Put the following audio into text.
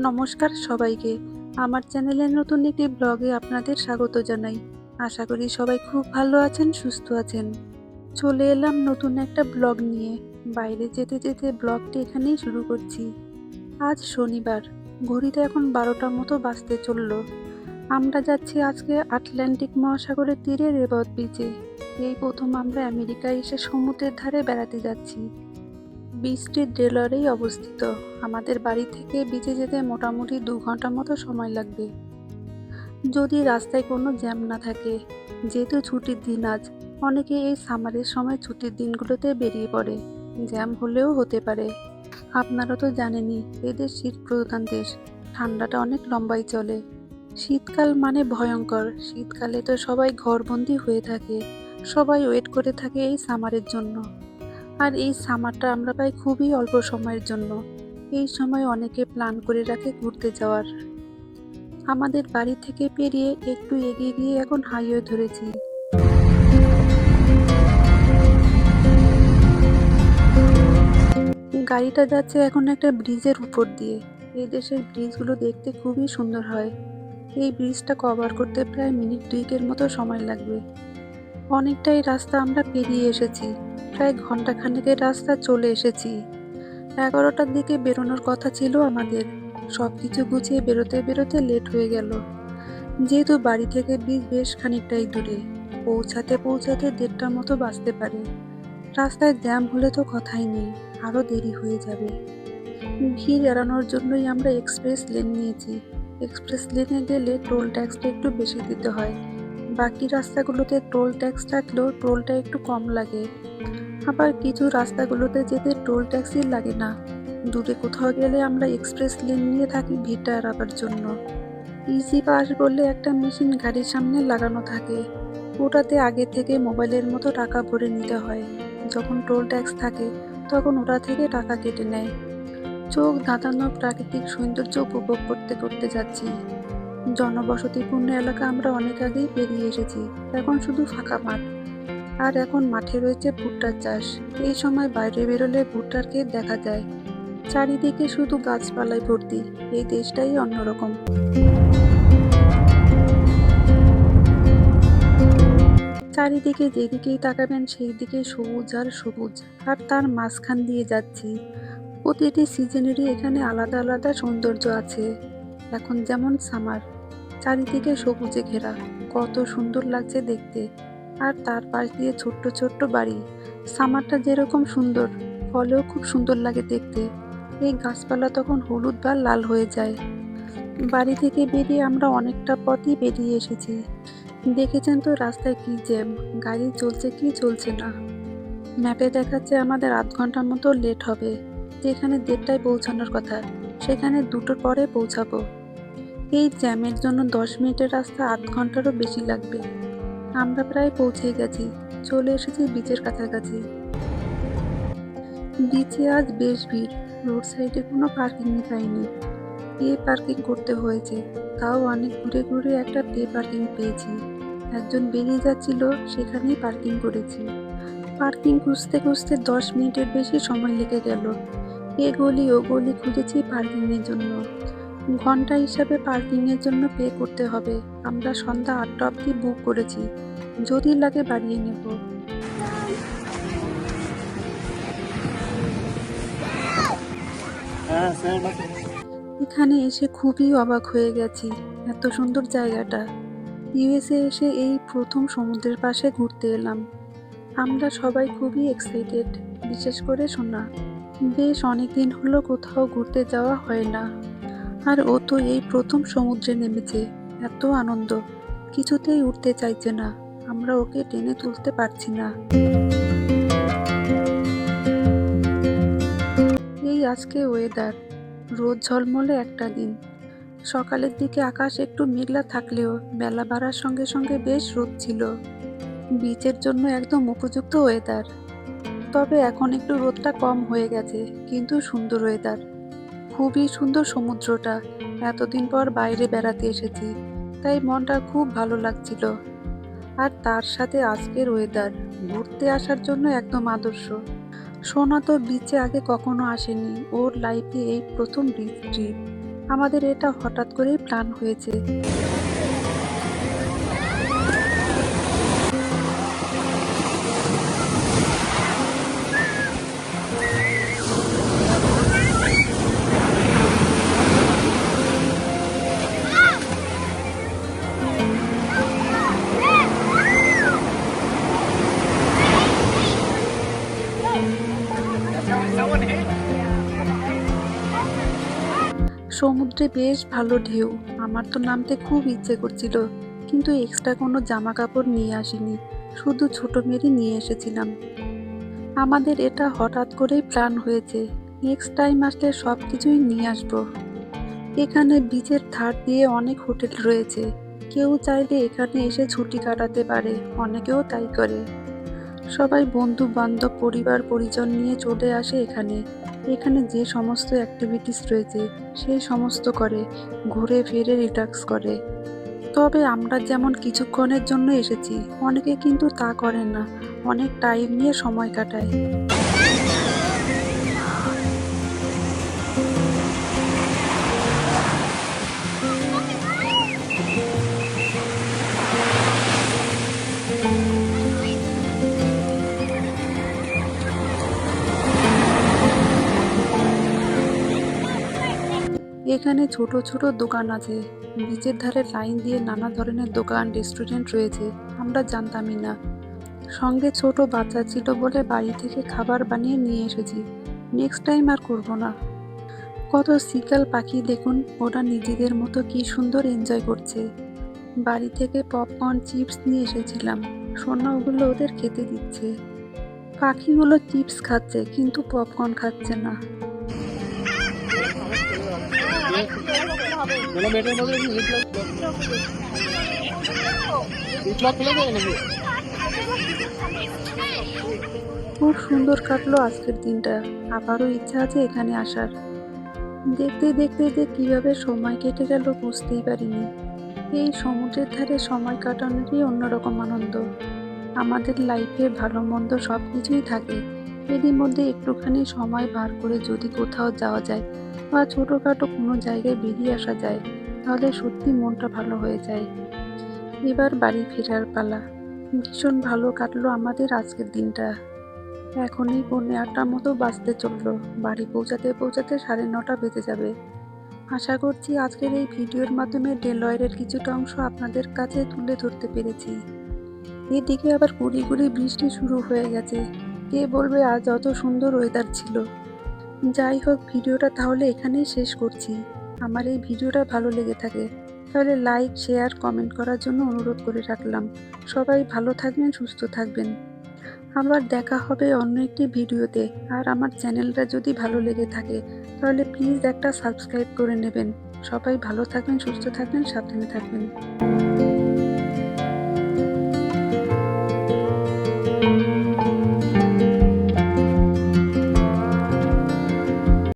নমস্কার সবাইকে। আমার চ্যানেলের নতুন একটি ব্লগে আপনাদের স্বাগত জানাই। আশা করি সবাই খুব ভালো আছেন, সুস্থ আছেন। চলে এলাম নতুন একটা ব্লগ নিয়ে। বাইরে যেতে যেতে ব্লগটি এখানেই শুরু করছি। আজ শনিবার, ঘড়িতে এখন 12টার মতো বাজতে চলল। আমরা যাচ্ছি আজকে আটলান্টিক মহাসাগরের তীরে রেবত বিচে। এই প্রথম আমরা আমেরিকায় এসে সমুদ্রের ধারে বেড়াতে যাচ্ছি। বিচটি ডেলরেই অবস্থিত। আমাদের বাড়ি থেকে বিচে যেতে মোটামুটি 2 ঘন্টা মতো সময় লাগবে, যদি রাস্তায় কোনো জ্যাম না থাকে। যেহেতু ছুটির দিন আজ, অনেকে এই সামারের সময় ছুটির দিনগুলোতে বেরিয়ে পড়ে। জ্যাম হলেও হতে পারে। আপনারা তো জানেনই, এদের শীত প্রধান দেশ, ঠান্ডাটা অনেক লম্বাই চলে। শীতকাল মানে ভয়ঙ্কর। শীতকালে তো সবাই ঘরবন্দি হয়ে থাকে, সবাই ওয়েট করে থাকে এই সামারের জন্য। আর এই সামারটা আমরা পাই খুবই অল্প সময়ের জন্য। এই সময় অনেকে প্ল্যান করে রাখে ঘুরতে যাওয়ার। আমাদের বাড়ি থেকে পেরিয়ে একটু এগিয়ে গিয়ে এখন হাইওয়ে ধরেছি। গাড়িটা যাচ্ছে এখন একটা ব্রিজের উপর দিয়ে। এই দেশের ব্রিজগুলো দেখতে খুবই সুন্দর হয়। এই ব্রিজটা কভার করতে প্রায় মিনিট 2 মতো সময় লাগবে। অনেকটাই রাস্তা আমরা পেরিয়ে এসেছি, প্রায় ঘন্টাখানেকের রাস্তা চলে এসেছি। 11টার দিকে বেরোনোর কথা ছিল আমাদের। সবকিছু গুছিয়ে বেরোতে বেরোতে লেট হয়ে গেল। যেহেতু বাড়ি থেকে বীজ বেশ খানিকটাই দূরে, পৌঁছাতে পৌঁছাতে 1:30টার মতো বাজতে পারে। রাস্তায় জ্যাম হলে তো কথাই নেই, আরও দেরি হয়ে যাবে। ভিড় এড়ানোর জন্যই আমরা এক্সপ্রেস লেন নিয়েছি। এক্সপ্রেস লেনে গেলে টোল ট্যাক্সটা একটু বেশি দিতে হয়। বাকি রাস্তাগুলোতে টোল ট্যাক্স থাকলেও টোলটা একটু কম লাগে। আবার কিছু রাস্তাগুলোতে যেতে টোল ট্যাক্সই লাগে না। দূরে কোথাও গেলে আমরা এক্সপ্রেস লেন নিয়ে থাকি ভিড়টা এড়াবার জন্য। ইজি পাস বলে একটা মেশিন গাড়ির সামনে লাগানো থাকে। ওটাতে আগে থেকে মোবাইলের মতো টাকা ভরে নিতে হয়। যখন টোল ট্যাক্স থাকে তখন ওটা থেকে টাকা কেটে নেয়। চোখ ধাঁধানো প্রাকৃতিক সৌন্দর্য উপভোগ করতে করতে যাচ্ছি। জনবসতিপূর্ণ এলাকা আমরা অনেক আগেই পেরিয়ে এসেছি। এখন শুধু ফাঁকা মাঠ। আর এখন মাঠে রয়েছে ভুট্টার চাষ। এই সময় বাইরে বেরোলে ভুট্টার ক্ষেত দেখা যায়। চারিদিকে শুধু গাছপালায় ভর্তি। এই দেশটাই অন্যরকম। চারিদিকে যেদিকেই তাকাবেন সেই দিকে সবুজ আর সবুজ। আর তার মাঝখান দিয়ে যাচ্ছি। প্রতিটি সিজনেরই এখানে আলাদা আলাদা সৌন্দর্য আছে। এখন যেমন সামার, চারিদিকে সবুজে ঘেরা, কত সুন্দর লাগছে দেখতে। আর তার পাশ দিয়ে ছোট্ট ছোট্ট বাড়ি। সামারটা যেরকম সুন্দর, ফলেও খুব সুন্দর লাগে দেখতে। এই গাছপালা তখন হলুদ বা লাল হয়ে যায়। বাড়ি থেকে বেরিয়ে আমরা অনেকটা পথই বেরিয়ে এসেছি। দেখেছেন তো রাস্তায় কি জ্যাম, গাড়ি চলছে কি চলছে না। ম্যাপে দেখাচ্ছে আমাদের 8 ঘন্টার মতো লেট হবে। যেখানে 1:30টায় পৌঁছানোর কথা, সেখানে 2টোর পরে পৌঁছাবো। এই জ্যামের জন্য 10 মিনিটের রাস্তা 8 ঘন্টারও বেশি লাগবে। আমরা প্রায় পৌঁছেই গেছি, চলে এসেছি বিচের কাছাকাছি। বিচে আজ বেশ ভিড়। রোড সাইডে কোনো পার্কিংই পাইনি, পে পার্কিং করতে হয়েছে। তাও অনেক ঘুরে ঘুরে একটা পে পার্কিং পেয়েছি। একজন বেরিয়ে যাচ্ছিল, সেখানেই পার্কিং করেছি। পার্কিং খুঁজতে খুঁজতে 10 মিনিটের বেশি সময় লেগে গেল। এ গলি ও গলি খুঁজেছি পার্কিংয়ের জন্য। ঘন্টা হিসাবে পার্কিংয়ের জন্য পে করতে হবে। আমরা সন্ধ্যা 8টা অবধি বুক করেছি, যদি লাগে বাড়িয়ে নেব। এখানে এসে খুবই অবাক হয়ে গেছি, এত সুন্দর জায়গাটা। ইউএসএ এসে এই প্রথম সমুদ্রের পাশে ঘুরতে এলাম। আমরা সবাই খুবই এক্সাইটেড, বিশেষ করে সোনা। বেশ অনেকদিন হলো কোথাও ঘুরতে যাওয়া হয় না। আর ও তো এই প্রথম সমুদ্রে নেমেছে। এত আনন্দ, কিছুতেই উঠতে চাইছে না। আমরা ওকে টেনে তুলতে পারছি না। এই আজকে ওয়েদার, রোদ ঝলমলে একটা দিন। সকালের দিকে আকাশ একটু মেঘলা থাকলেও বেলা বাড়ার সঙ্গে সঙ্গে বেশ রোদ ছিল। বিচের জন্য একদম উপযুক্ত ওয়েদার। তবে এখন একটু রোদটা কম হয়ে গেছে, কিন্তু সুন্দর ওয়েদার। খুবই সুন্দর সমুদ্রটা। এতদিন পর বাইরে বেড়াতে এসেছি, তাই মনটা খুব ভালো লাগছিল। আর তার সাথে আজকের ওয়েদার ঘুরতে আসার জন্য একদম আদর্শ। সোনা তো বিচে আগে কখনো আসেনি, ওর লাইফে এই প্রথম বিচ ট্রিপ। আমাদের এটা হঠাৎ করেই প্ল্যান হয়েছে। সমুদ্রে বেশ ভালো ঢেউ। আমার তো নামতে খুব ইচ্ছে করছিল, কিন্তু এক্সট্রা কোনো জামা কাপড় নিয়ে আসিনি, শুধু ছোট মেয়েরই নিয়ে এসেছিলাম। আমাদের এটা হঠাৎ করেই প্ল্যান হয়েছে। নেক্সট টাইম আসলে সব কিছুই নিয়ে আসবো। এখানে বিচের ধার দিয়ে অনেক হোটেল রয়েছে, কেউ চাইলে এখানে এসে ছুটি কাটাতে পারে, অনেকেও তাই করে। সবাই বন্ধু বান্ধব পরিবার পরিজন নিয়ে চলে আসে এখানে। এখানে যে সমস্ত অ্যাক্টিভিটিস রয়েছে সেই সমস্ত করে, ঘুরে ফিরে রিল্যাক্স করে। তবে আমরা যেমন কিছুক্ষণের জন্য এসেছি, অনেকে কিন্তু তা করে না, অনেক টাইম নিয়ে সময় কাটায়। এখানে ছোট ছোট দোকান আছে, বিচের ধারে লাইন দিয়ে নানা ধরনের দোকান রেস্টুরেন্ট রয়েছে, আমরা জানতামই না। সঙ্গে ছোট বাচ্চা ছিল বলে বাড়ি থেকে খাবার বানিয়ে নিয়ে এসেছি। নেক্সট টাইম আর করব না। কত সিকাল পাখি দেখুন, ওরা নিজেদের মতো কি সুন্দর এনজয় করছে। বাড়ি থেকে পপকর্ন চিপস নিয়ে এসেছিলাম, সোনা ওগুলো ওদের খেতে দিচ্ছে। পাখিগুলো চিপস খাচ্ছে কিন্তু পপকর্ন খাচ্ছে না। খুব সুন্দর কাটলো আজকের দিনটা। আবারও ইচ্ছা আছে এখানে আসার। দেখতে দেখতে যে কিভাবে সময় কেটে গেল বুঝতেই পারিনি। এই সমুদ্রের ধারে সময় কাটানোরই অন্যরকম আনন্দ। আমাদের লাইফে ভালো মন্দ সব কিছুই থাকে, এরই মধ্যে একটুখানি সময় বার করে যদি কোথাও যাওয়া যায় বা ছোটোখাটো কোনো জায়গায় বেরিয়ে আসা যায়, তাহলে সত্যি মনটা ভালো হয়ে যায়। এবার বাড়ি ফেরার পালা। ভীষণ ভালো কাটলো আমাদের আজকের দিনটা। এখনই 8:30 মতো বাজতে চললো, বাড়ি পৌঁছাতে পৌঁছাতে 9:30 বেজে যাবে। আশা করছি আজকের এই ভিডিওর মাধ্যমে ডেলওয়ারের কিছুটা অংশ আপনাদের কাছে তুলে ধরতে পেরেছি। এদিকে আবার গুড়ি গুড়ি বৃষ্টি শুরু হয়ে গেছে। কে বলবে আজ অত সুন্দর ওয়েদার ছিল। যাই হোক, ভিডিওটা তাহলে এখানেই শেষ করছি। আমার এই ভিডিওটা ভালো লেগে থাকে তাহলে লাইক শেয়ার কমেন্ট করার জন্য অনুরোধ করে রাখলাম। সবাই ভালো থাকবেন, সুস্থ থাকবেন। আবার দেখা হবে অন্য একটি ভিডিওতে। আর আমার চ্যানেলটা যদি ভালো লেগে থাকে তাহলে প্লিজ একটা সাবস্ক্রাইব করে নেবেন। সবাই ভালো থাকবেন, সুস্থ থাকবেন, সাবধানে থাকবেন।